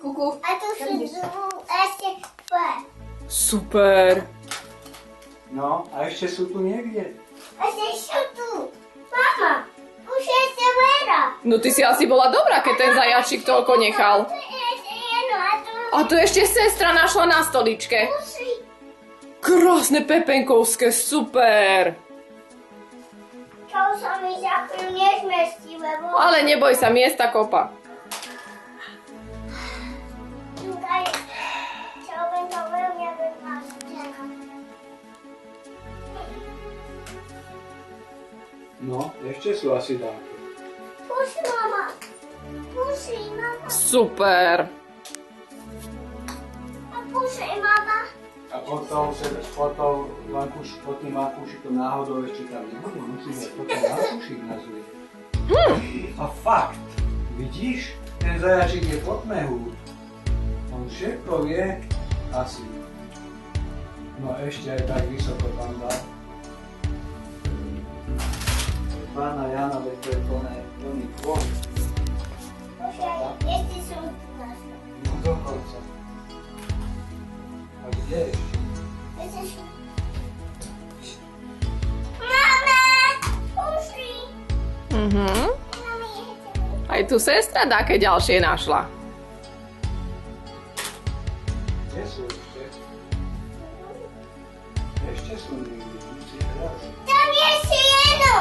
Kuku. A tu sú ešte dve. Super. No, a ešte sú tu niekde? Ešte sú tu. Mama, už je ešte veľa. No ty si asi bola dobrá, keď ten zajačik toľko nechal. Tu je ešte jedno a tu A tu ešte sestra našla na stoličke. musí. Krásne pepenkovské, super. Čo sa mi za chvíľu nezmestí, lebo... Ale neboj sa, miesta kopa. Tutaj chciałbym to wymieniać na ścianę. No, ešte sú asi dáke. Pusi, mama. Pusi, mama. Super. A pusi, mama. A potom pod tým vankúšikom náhodou ešte tam nebude. Musíme potom vankúšik nazvieť. A fakt, vidíš? Ten zajačik je pod mehúd. On všetko vie, asi. No ešte aj tak vysoko tam dal. Pána Jana, veď to je plný kvôr. Pusi, ešte sú tu naše. No dokonca. A kde ešte? Ešte sú. Mama! Pusi! Mhm. Mama, ešte. Aj tu sestra dáke ďalšie našla. Kde sú ešte? Ešte sú niekde. Musíš hľadať. Tam je ešte jedno!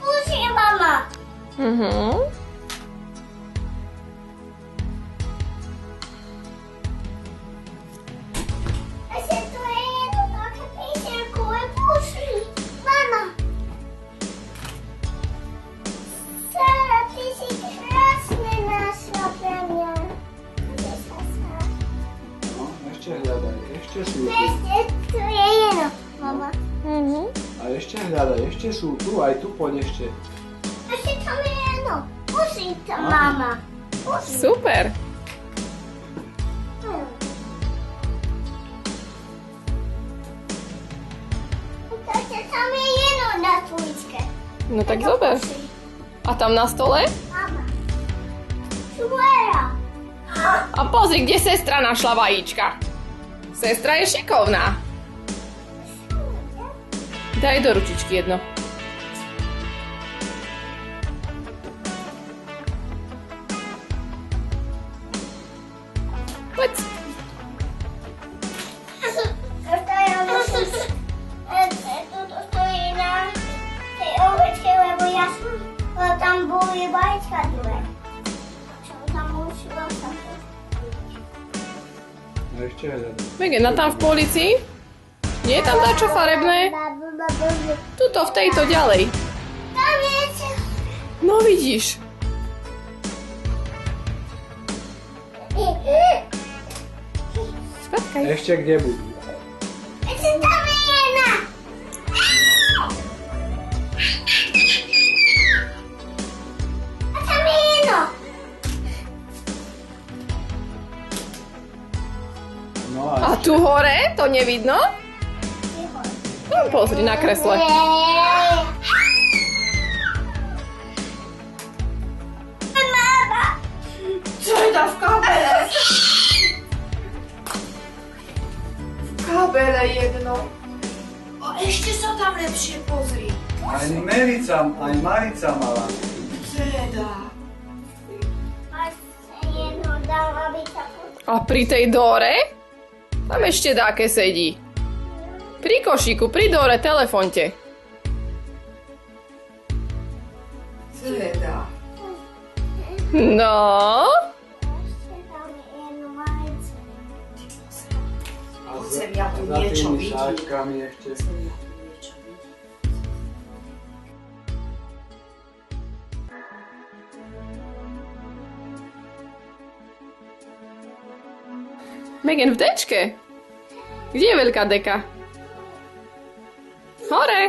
Pusi, mama! Mhm. Ešte tu je jedno také písierkové pusi. Mama! Sara, ty si krásne našla pre mňa. Kde sa Sara? No, ešte hľadaj. Ešte sú tu. Ešte tu je jedno, mama. Mhm. A ešte hľadaj. Ešte sú tu. Aj tu poď ešte. Ešte tam je jedno. Pusi to, mama. Pusi. Super. Takže tam je jedno na stoličke. No tak zober. A tam na stole? Mama. Šuera. A pozri, kde sestra našla vajíčka. Sestra je šikovná. Daj do ručičky jedno. Poď. To ja musím... Tuto stojí na tej ovečke, lebo ja som... Tam boli vajíčka druhé. Čo tam musilo sa... No ešte hľadaj. Megan, a tam v polici? Nie je tam dačo farebné? Tuto v tejto ďalej. Tam je... No vidíš. Spadkaj. Ešte kde budú? Ešte tam je jedna. A tam je jedno. No A tu hore? To nevidno? No, pozri na kresle. Mama. Čo je tam v kabele? V kabele jedno. A ešte sa tam lepšie pozri. aj Marica mala. Teda. A jedno dám, aby sa... A pri tej Dore? Tam ešte dáke sedí. Pri košíku, pri Dore, telefonte. Teda. No. Ešte tam je jedno vajce. Chcem ja tu za niečo tými vidieť. sáčkami ešte. Chcem ja tu niečo vidieť. Megan v dečke. Kde je veľká deka? Hore.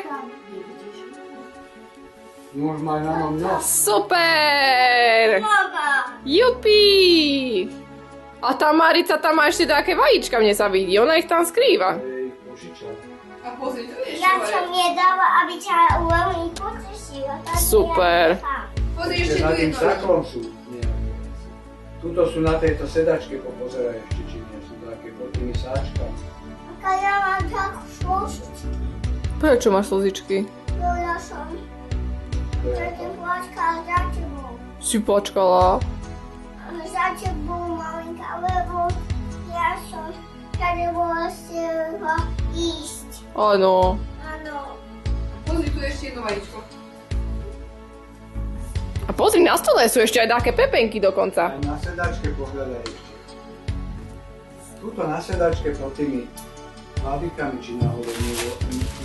Už maj na mňa mňa. Super. Mama. Jupi. A tá Marica tam má ešte také vajíčka, mne sa vidí. Ona ich tam skrýva. Jej košičak. A pozri, tu je Ja ešte som nedala, aby ťa veľmi potešila. Super. Pozri, Ešte ešte za tu tým jedno. sakom sú nejaké veci. Tuto sú na tejto sedačke, popozeraj ešte, či nie sú také pod tými sáčkami. A ja mám takú slúžičku. Prečo máš slzičky? Ja som. To je Predtým plačkala za tebou. Si počkala. Za tebou, malinka, lebo ja som tady bola chcela ísť. Áno. Áno. Pozri, tu je ešte jedno vajíčko. A pozri, na stole sú ešte aj také pepenky dokonca. Aj na sedačke pohľadaj ešte. Tuto na sedačke pod tými hladikami, či náhodou nie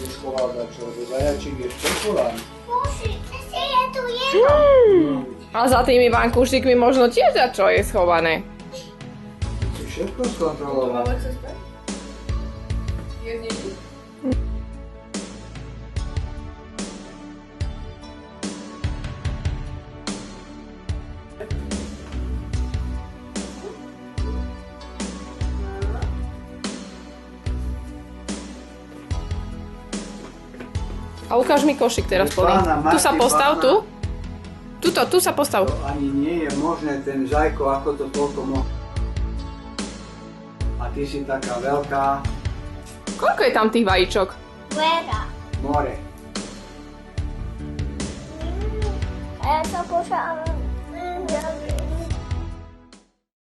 schoval dačo, lebo zajačík je špekulán. Boži, ešte je tu jedno. A za tými vankúšikmi možno tiež čo je schované. Si všetko To skontroloval. máme cez späť? Je z nej? A ukáž mi košík teraz plný. Pána, Tu sa Marky, postav, pána. tu. Tu sa postav. To ani nie je možné, ten Žajko, ako to toľko mohol. A ty si taká veľká Koľko je tam tých vajíčok? Vera. more. A ja sa pošla